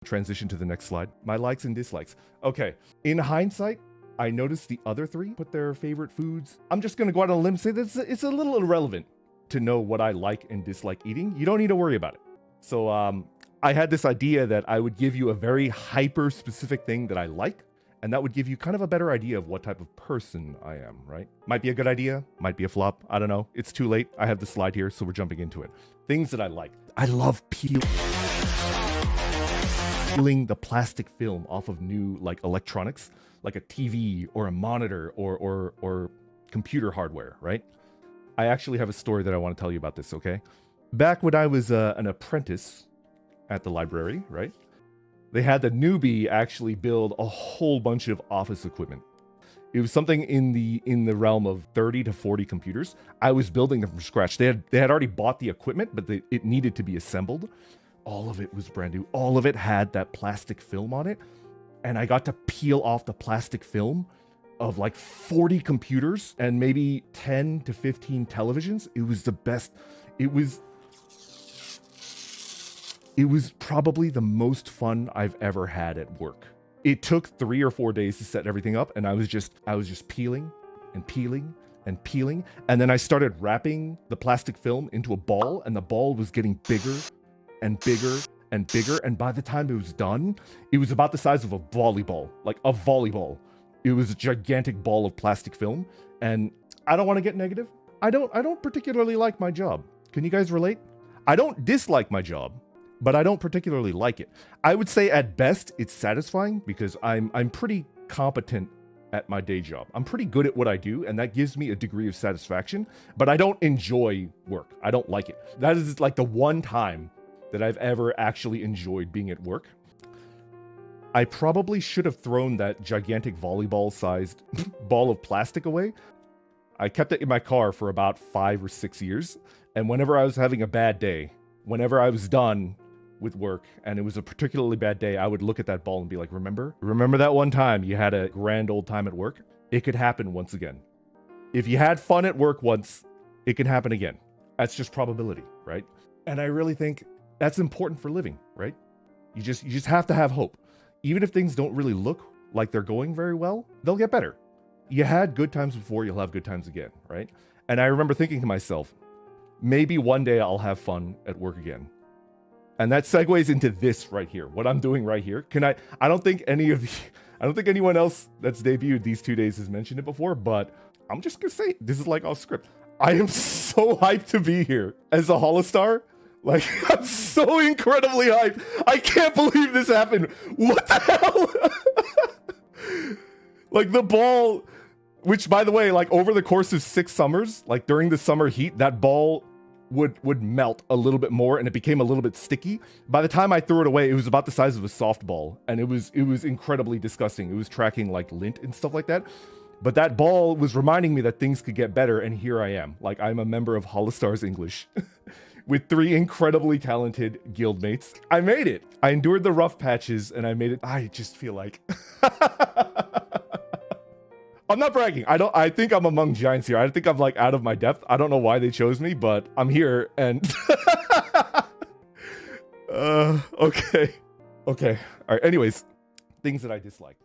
Transition to the next slide. My likes and dislikes. Okay, in hindsight, I noticed the other three put their favorite foods. I'm just gonna go out on a limb and say that it's a little irrelevant to know what I like and dislike eating. You don't need to worry about it. So I had this idea that I would give you a very hyper specific thing that I like, and that would give you kind of a better idea of what type of person I am, right? Might be a good idea, might be a flop, I don't know. It's too late. I have the slide here, so we're jumping into it. Things that I like. I love peeling the plastic film off of new like electronics, like a TV or a monitor or computer hardware, right? I actually have a story that I want to tell you about this, okay? Back when I was an apprentice at the library, right? They had the newbie actually build a whole bunch of office equipment. It was something in the realm of 30 to 40 computers. I was building them from scratch. They had already bought the equipment, but it needed to be assembled. All of it was brand new. All of it had that plastic film on it. And I got to peel off the plastic film of like 40 computers and maybe 10 to 15 televisions. It was the best. It was probably the most fun I've ever had at work. It took 3 or 4 days to set everything up, and I was just peeling and peeling and peeling. And then I started wrapping the plastic film into a ball, and the ball was getting bigger and bigger and bigger. And by the time it was done, it was about the size of a volleyball, like a volleyball. It was a gigantic ball of plastic film. And I don't want to get negative. I don't particularly like my job. Can you guys relate? I don't dislike my job, but I don't particularly like it. I would say at best it's satisfying because I'm pretty competent at my day job. I'm pretty good at what I do, and that gives me a degree of satisfaction, but I don't enjoy work. I don't like it. That is like the one time that I've ever actually enjoyed being at work. I probably should have thrown that gigantic volleyball-sized ball of plastic away. I kept it in my car for about 5 or 6 years, and whenever I was having a bad day, whenever I was done with work and it was a particularly bad day, I would look at that ball and be like, remember that one time you had a grand old time at work? It could happen once again. If you had fun at work once, it can happen again. That's just probability, right? And I really think that's important for living, right? You just have to have hope. Even if things don't really look like they're going very well, they'll get better. You had good times before, you'll have good times again, right? And I remember thinking to myself, maybe one day I'll have fun at work again. And that segues into this right here, what I'm doing right here. I don't think anyone else that's debuted these 2 days has mentioned it before, but I'm just gonna say, this is like off script. I am so hyped to be here as a Holostar. Like, I'm so incredibly hyped. I can't believe this happened. What the hell? Like the ball, which by the way, like over the course of 6 summers, like during the summer heat, that ball would melt a little bit more and it became a little bit sticky. By the time I threw it away, it was about the size of a softball, and it was incredibly disgusting. It was tracking like lint and stuff like that. But that ball was reminding me that things could get better, and here I am. Like, I'm a member of Holostars English with 3 incredibly talented guildmates. I made it. I endured the rough patches and I made it. I just feel like I'm not bragging. I think I'm among giants here. I think I'm like out of my depth. I don't know why they chose me, but I'm here and okay. All right. Anyways, things that I dislike.